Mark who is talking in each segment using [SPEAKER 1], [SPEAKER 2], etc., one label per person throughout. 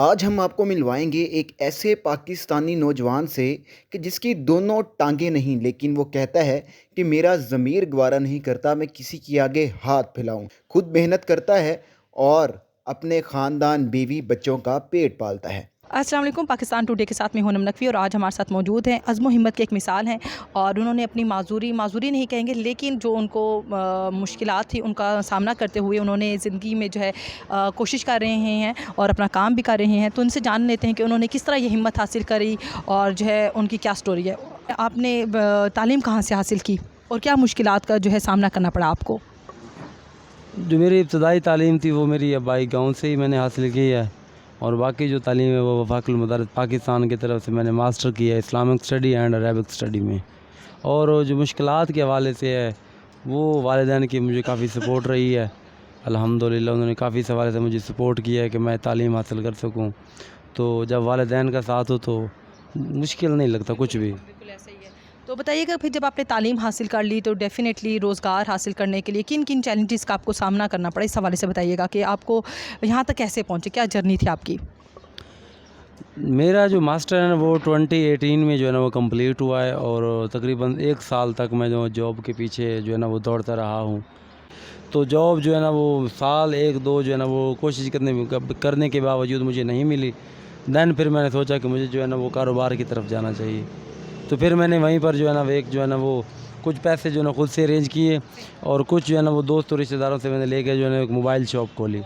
[SPEAKER 1] آج ہم آپ کو ملوائیں گے ایک ایسے پاکستانی نوجوان سے کہ جس کی دونوں ٹانگیں نہیں، لیکن وہ کہتا ہے کہ میرا ضمیر گوارا نہیں کرتا میں کسی کی آگے ہاتھ پھیلاؤں۔ خود محنت کرتا ہے اور اپنے خاندان، بیوی، بچوں کا پیٹ پالتا ہے۔
[SPEAKER 2] السلام علیکم، پاکستان ٹوڈے کے ساتھ میں ہوں نم نقوی، اور آج ہمارے ساتھ موجود ہیں عزم و ہمت کی ایک مثال ہیں، اور انہوں نے اپنی معذوری نہیں کہیں گے، لیکن جو ان کو مشکلات تھی ان کا سامنا کرتے ہوئے انہوں نے زندگی میں جو ہے کوشش کر رہے ہیں اور اپنا کام بھی کر رہے ہیں۔ تو ان سے جان لیتے ہیں کہ انہوں نے کس طرح یہ ہمت حاصل کری اور جو ہے ان کی کیا سٹوری ہے۔ آپ نے تعلیم کہاں سے حاصل کی اور کیا مشکلات کا جو ہے سامنا کرنا پڑا آپ کو؟
[SPEAKER 3] جو میری ابتدائی تعلیم تھی وہ میری آبائی گاؤں سے ہی میں نے حاصل کی ہے، اور باقی جو تعلیم ہے وہ وفاق المدارس پاکستان کی طرف سے میں نے ماسٹر کیا ہے Islamic study and Arabic study میں۔ اور جو مشکلات کے حوالے سے ہے وہ والدین کی مجھے کافی سپورٹ رہی ہے، الحمدللہ انہوں نے کافی حوالے سے مجھے سپورٹ کیا ہے کہ میں تعلیم حاصل کر سکوں۔ تو جب والدین کا ساتھ ہو تو مشکل نہیں لگتا کچھ بھی۔
[SPEAKER 2] بالکل ایسا ہی ہے۔ تو بتائیے کہ پھر جب آپ نے تعلیم حاصل کر لی تو ڈیفینیٹلی روزگار حاصل کرنے کے لیے کن کن چیلنجز کا آپ کو سامنا کرنا پڑا، اس حوالے سے بتائیے گا کہ آپ کو یہاں تک کیسے پہنچے، کیا جرنی تھی آپ کی؟
[SPEAKER 3] میرا جو ماسٹر ہے نا وہ 2018 میں جو ہے نا وہ کمپلیٹ ہوا ہے، اور تقریباً 1 سال تک میں جو جاب کے پیچھے جو ہے نا وہ دوڑتا رہا ہوں۔ تو جاب جو ہے نا وہ سال 1-2 جو ہے نا وہ کوشش کرنے کے باوجود مجھے نہیں ملی۔ دین پھر میں نے سوچا کہ مجھے جو ہے نا وہ کاروبار کی طرف جانا چاہیے، تو پھر میں نے وہیں پر جو ہے نا ایک جو ہے نا وہ کچھ پیسے جو ہے نا خود سے ارینج کیے، اور کچھ جو ہے نا وہ دوست اور رشتہ داروں سے میں نے لے کے جو ہے نا ایک موبائل شاپ کھولی،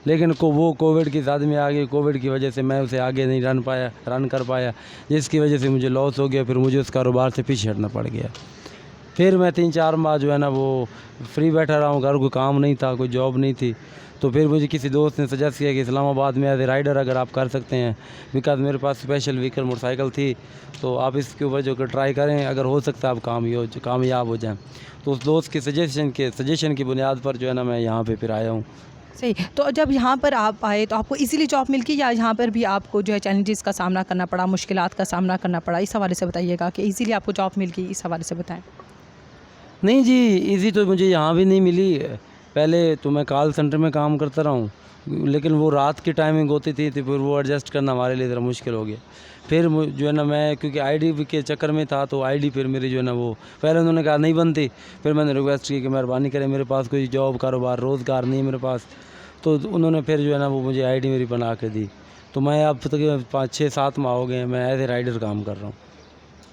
[SPEAKER 3] لیکن وہ کووڈ کی زد میں آ گئی۔ کووڈ کی وجہ سے میں اسے آگے نہیں رن کر پایا، جس کی وجہ سے مجھے لاس ہو گیا، پھر مجھے اس کاروبار سے پیچھے ہٹنا پڑ گیا۔ پھر میں 3-4 ماہ جو ہے نا وہ فری بیٹھا رہا ہوں، گھر کوئی کام نہیں تھا، کوئی جاب نہیں تھی۔ تو پھر مجھے کسی دوست نے سجیسٹ کیا کہ اسلام آباد میں ایز اے رائڈر اگر آپ کر سکتے ہیں، بیکاز میرے پاس اسپیشل وہیکل موٹر سائیکل تھی، تو آپ اس کے اوپر جو کہ ٹرائی کریں، اگر ہو سکتا ہے آپ کامیاب ہو جائیں۔ تو اس دوست کی سجیشن کی بنیاد پر جو ہے نا میں یہاں پہ پھر آیا ہوں۔
[SPEAKER 2] صحیح۔ تو جب یہاں پر آپ آئے تو آپ کو ایزیلی جاب مل گئی یا یہاں پر بھی آپ کو جو ہے چیلنجز کا سامنا کرنا پڑا، مشکلات کا سامنا کرنا پڑا؟ اس حوالے سے بتائیے گا کہ ایزیلی آپ کو جاب مل گئی، اس حوالے سے بتائیں۔
[SPEAKER 3] نہیں جی، ایزی تو مجھے یہاں بھی نہیں ملی۔ پہلے تو میں کال سینٹر میں کام کرتا رہا ہوں، لیکن وہ رات کی ٹائمنگ ہوتی تھی تو پھر وہ ایڈجسٹ کرنا ہمارے لیے ذرا مشکل ہو گیا۔ پھر جو ہے نا میں کیونکہ آئی ڈی کے چکر میں تھا، تو آئی ڈی پھر میری جو ہے نا وہ پہلے انہوں نے کہا نہیں بنتی، پھر میں نے ریکویسٹ کی کہ مہربانی کریں میرے پاس کوئی جاب کاروبار روزگار نہیں ہے میرے پاس، تو انہوں نے پھر جو ہے نا وہ مجھے آئی ڈی میری بنا کے دی۔ تو میں اب تقریباً 5-6-7 ماہ ہو گئے ہیں میں ایز اے رائڈر کام کر رہا ہوں۔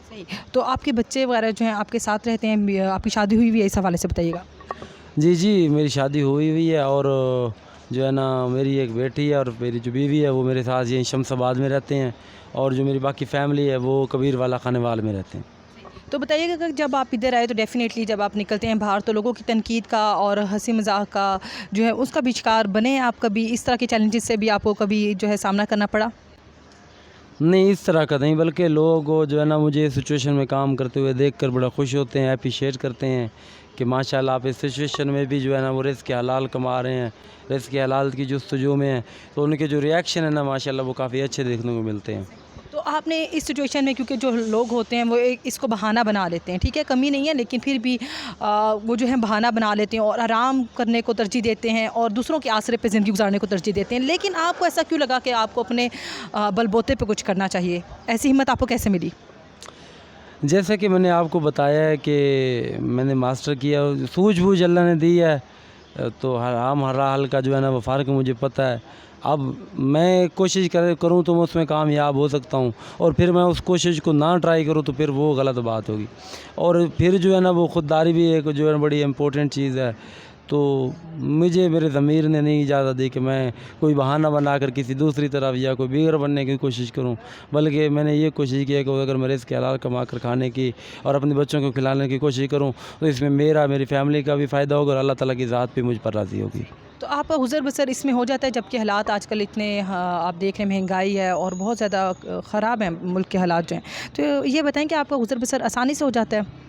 [SPEAKER 2] صحیح۔ تو آپ کے بچے وغیرہ جو ہیں آپ کے ساتھ رہتے ہیں، آپ کی شادی ہوئی ہے، اس حوالے سے بتائیے گا۔
[SPEAKER 3] جی میری شادی ہوئی ہے، اور جو ہے نا میری ایک بیٹی ہے، اور میری جو بیوی ہے وہ میرے ساتھ یہیں شمس آباد میں رہتے ہیں، اور جو میری باقی فیملی ہے وہ کبیر والا خانے وال میں رہتے ہیں۔
[SPEAKER 2] تو بتائیے گا کہ جب آپ ادھر آئے تو ڈیفینیٹلی جب آپ نکلتے ہیں باہر تو لوگوں کی تنقید کا اور ہنسی مذاق کا جو ہے اس کا بھی شکار بنے ہیں آپ؟ کبھی اس طرح کے چیلنجز سے بھی آپ کو کبھی جو ہے سامنا کرنا پڑا؟
[SPEAKER 3] نہیں اس طرح کا نہیں، بلکہ لوگ جو ہے نا مجھے اس سچویشن میں کام کرتے ہوئے دیکھ کر بڑا خوش ہوتے ہیں، اپریشیٹ کرتے ہیں کہ ماشاءاللہ آپ اس سچویشن میں بھی جو ہے نا وہ رزق حلال کما رہے ہیں، رزق حلال کی جستجو میں ہیں، تو ان کے جو ریاکشن ہے نا ماشاءاللہ وہ کافی اچھے دیکھنے کو ملتے ہیں۔
[SPEAKER 2] تو آپ نے اس سچویشن میں، کیونکہ جو لوگ ہوتے ہیں وہ اس کو بہانہ بنا لیتے ہیں، ٹھیک ہے کمی نہیں ہے، لیکن پھر بھی وہ جو ہے بہانہ بنا لیتے ہیں اور آرام کرنے کو ترجیح دیتے ہیں اور دوسروں کے آسرے پہ زندگی گزارنے کو ترجیح دیتے ہیں، لیکن آپ کو ایسا کیوں لگا کہ آپ کو اپنے بل بوتے پہ کچھ کرنا چاہیے؟ ایسی ہمت آپ کو کیسے ملی؟
[SPEAKER 3] جیسا کہ میں نے آپ کو بتایا ہے کہ میں نے ماسٹر کیا، سوجھ بوجھ اللہ نے دی ہے، تو ہر حال کا جو ہے نا وہ فرق مجھے پتہ ہے۔ اب میں کوشش کروں تو میں اس میں کامیاب ہو سکتا ہوں، اور پھر میں اس کوشش کو نہ ٹرائی کروں تو پھر وہ غلط بات ہوگی، اور پھر جو ہے نا وہ خودداری بھی ایک جو ہے بڑی امپورٹنٹ چیز ہے۔ تو مجھے میرے ضمیر نے نہیں اجازت دی کہ میں کوئی بہانہ بنا کر کسی دوسری طرف یا کوئی بیگر بننے کی کوشش کروں، بلکہ میں نے یہ کوشش کی ہے کہ اگر میں رزق حلال کما کر کھانے کی اور اپنے بچوں کو کھلانے کی کوشش کروں تو اس میں میری فیملی کا بھی فائدہ ہوگا اور اللہ تعالیٰ کی ذات بھی مجھ پر راضی ہوگی۔
[SPEAKER 2] تو آپ کا گزر بسر اس میں ہو جاتا ہے، جبکہ حالات آج کل اتنے آپ دیکھ رہے ہیں، مہنگائی ہے اور بہت زیادہ خراب ہیں ملک کے حالات جو ہیں، تو یہ بتائیں کہ آپ کا گزر بسر آسانی سے ہو جاتا ہے؟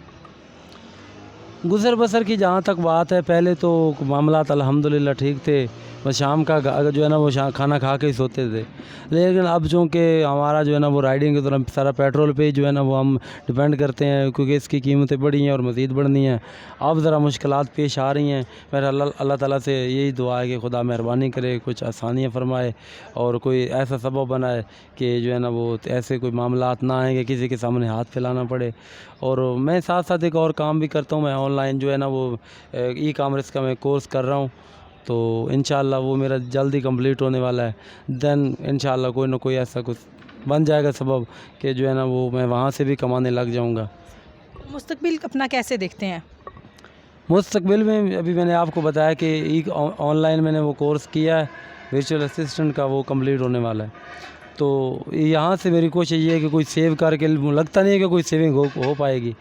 [SPEAKER 3] گزر بسر کی جہاں تک بات ہے، پہلے تو معاملات الحمدللہ ٹھیک تھے، بس شام کا جو ہے نا وہ کھانا کھا کے ہی سوتے تھے. لیکن اب چونکہ ہمارا جو ہے نا وہ رائڈنگ کی طرح سارا پیٹرول پہ ہی جو ہے نا وہ ہم ڈپینڈ کرتے ہیں, کیونکہ اس کی قیمتیں بڑھی ہیں اور مزید بڑھنی ہیں. اب ذرا مشکلات پیش آ رہی ہیں. میرا اللہ تعالیٰ سے یہی دعا ہے کہ خدا مہربانی کرے, کچھ آسانیاں فرمائے اور کوئی ایسا سبب بنائے کہ جو ہے نا وہ ایسے کوئی معاملات نہ آئیں کہ کسی کے سامنے ہاتھ پھیلانا پڑے. اور میں ساتھ ساتھ ایک اور کام بھی کرتا ہوں, میں آن لائن جو ہے نا وہ ای کامرس کا میں کورس کر رہا ہوں, تو انشاءاللہ وہ میرا جلدی کمپلیٹ ہونے والا ہے. دین انشاءاللہ کوئی نہ کوئی ایسا کچھ بن جائے گا سبب کہ جو ہے نا وہ میں وہاں سے بھی کمانے لگ جاؤں گا.
[SPEAKER 2] مستقبل اپنا کیسے دیکھتے ہیں؟
[SPEAKER 3] مستقبل میں ابھی میں نے آپ کو بتایا کہ آن لائن میں نے وہ کورس کیا ہے ورچوئل اسسٹنٹ کا, وہ کمپلیٹ ہونے والا ہے. تو یہاں سے میری کوشش یہ ہے کہ کوئی سیو کر کے, لگتا نہیں ہے کہ کوئی سیونگ ہو پائے گی,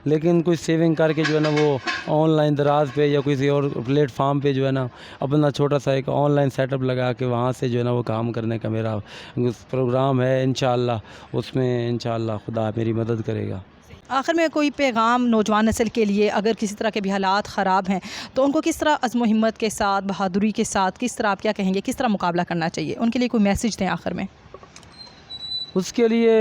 [SPEAKER 3] لیکن کوئی سیونگ کر کے جو ہے نا وہ آن لائن دراز پہ یا کسی اور پلیٹ فارم پہ جو ہے نا اپنا چھوٹا سا ایک آن لائن سیٹ اپ لگا کے وہاں سے جو ہے نا وہ کام کرنے کا میرا پروگرام ہے. انشاءاللہ اس میں انشاءاللہ خدا میری مدد کرے گا.
[SPEAKER 2] آخر میں کوئی پیغام نوجوان نسل کے لیے, اگر کسی طرح کے بھی حالات خراب ہیں تو ان کو کس طرح عزم و ہمت کے ساتھ, بہادری کے ساتھ, کس طرح آپ کیا کہیں گے, کس طرح مقابلہ کرنا چاہیے, ان کے لیے کوئی میسیج دیں آخر میں؟
[SPEAKER 3] اس کے لیے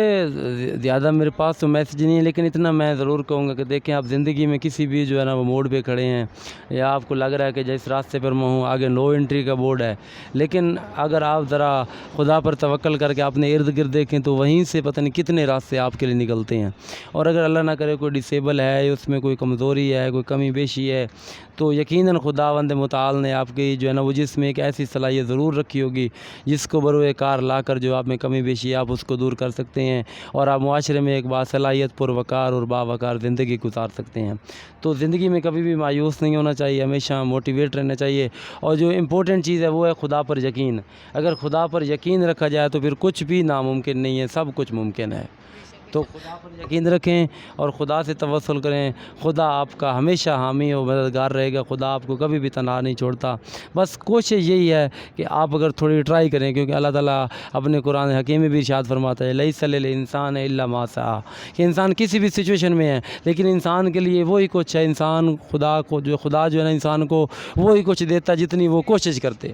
[SPEAKER 3] زیادہ میرے پاس تو میسیج نہیں ہے, لیکن اتنا میں ضرور کہوں گا کہ دیکھیں آپ زندگی میں کسی بھی جو ہے نا وہ موڑ پہ کھڑے ہیں, یا آپ کو لگ رہا ہے کہ جس راستے پر میں ہوں آگے نو انٹری کا بورڈ ہے, لیکن اگر آپ ذرا خدا پر توکل کر کے اپنے ارد گرد دیکھیں تو وہیں سے پتہ نہیں کتنے راستے آپ کے لیے نکلتے ہیں. اور اگر اللہ نہ کرے کوئی ڈسیبل ہے, اس میں کوئی کمزوری ہے, کوئی کمی بیشی ہے, تو یقیناً خداوند متعال نے آپ کی جو ہے نا وہ جس میں ایک ایسی صلاحیت ضرور رکھی ہوگی جس کو بروئے کار لا کر جو آپ میں کمی بیشی ہے آپ اس کو دور کر سکتے ہیں, اور آپ معاشرے میں ایک باصلاحیت پروقار اور باوقار زندگی گزار سکتے ہیں. تو زندگی میں کبھی بھی مایوس نہیں ہونا چاہیے, ہمیشہ موٹیویٹ رہنا چاہیے. اور جو امپورٹنٹ چیز ہے وہ ہے خدا پر یقین. اگر خدا پر یقین رکھا جائے تو پھر کچھ بھی ناممکن نہیں ہے, سب کچھ ممکن ہے. تو خدا پر یقین رکھیں اور خدا سے توسل کریں. خدا آپ کا ہمیشہ حامی و مددگار رہے گا, خدا آپ کو کبھی بھی تنہا نہیں چھوڑتا. بس کوشش یہی ہے کہ آپ اگر تھوڑی ٹرائی کریں, کیونکہ اللہ تعالیٰ اپنے قرآن حکیم میں بھی ارشاد فرماتا ہے لیس للانسان الا ما سعی, کہ انسان کسی بھی سچویشن میں ہے لیکن انسان کے لیے وہی کچھ ہے. انسان خدا جو ہے نا انسان کو وہی کچھ دیتا جتنی وہ کوشش کرتے.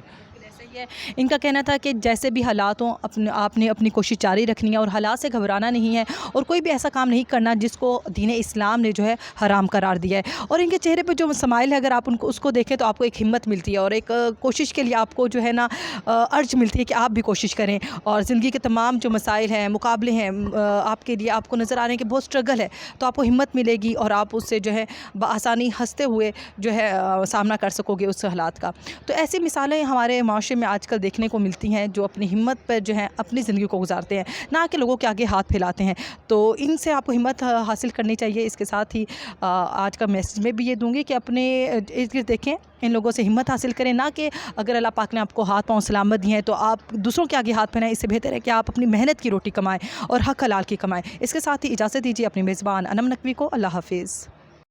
[SPEAKER 2] ان کا کہنا تھا کہ جیسے بھی حالات ہوں آپ نے اپنی کوشش جاری رکھنی ہے اور حالات سے گھبرانا نہیں ہے, اور کوئی بھی ایسا کام نہیں کرنا جس کو دین اسلام نے جو ہے حرام قرار دیا ہے. اور ان کے چہرے پہ جو سمائل ہے اگر آپ اس کو دیکھیں تو آپ کو ایک ہمت ملتی ہے اور ایک کوشش کے لیے آپ کو جو ہے نا ارج ملتی ہے کہ آپ بھی کوشش کریں. اور زندگی کے تمام جو مسائل ہیں, مقابلے ہیں آپ کے لیے, آپ کو نظر آ رہے ہیں کہ بہت اسٹرگل ہے, تو آپ کو ہمت ملے گی اور آپ اس سے جو ہے بآسانی ہنستے ہوئے جو ہے سامنا کر سکو گے اس حالات کا. تو ایسی مثالیں ہمارے معاشرے میں آج کل دیکھنے کو ملتی ہیں جو اپنی ہمت پر جو ہے اپنی زندگی کو گزارتے ہیں, نہ کہ لوگوں کے آگے ہاتھ پھیلاتے ہیں. تو ان سے آپ کو ہمت حاصل کرنی چاہیے. اس کے ساتھ ہی آج کا میسیج میں بھی یہ دوں گی کہ اپنے ارد گرد دیکھیں, ان لوگوں سے ہمت حاصل کریں, نہ کہ اگر اللہ پاک نے آپ کو ہاتھ پاؤں سلامت دی ہیں تو آپ دوسروں کے آگے ہاتھ پھیلائیں. اس سے بہتر ہے کہ آپ اپنی محنت کی روٹی کمائیں اور حق حلال کی کمائیں. اس کے ساتھ ہی اجازت دیجیے اپنی میزبان انم نقوی کو. اللہ حافظ.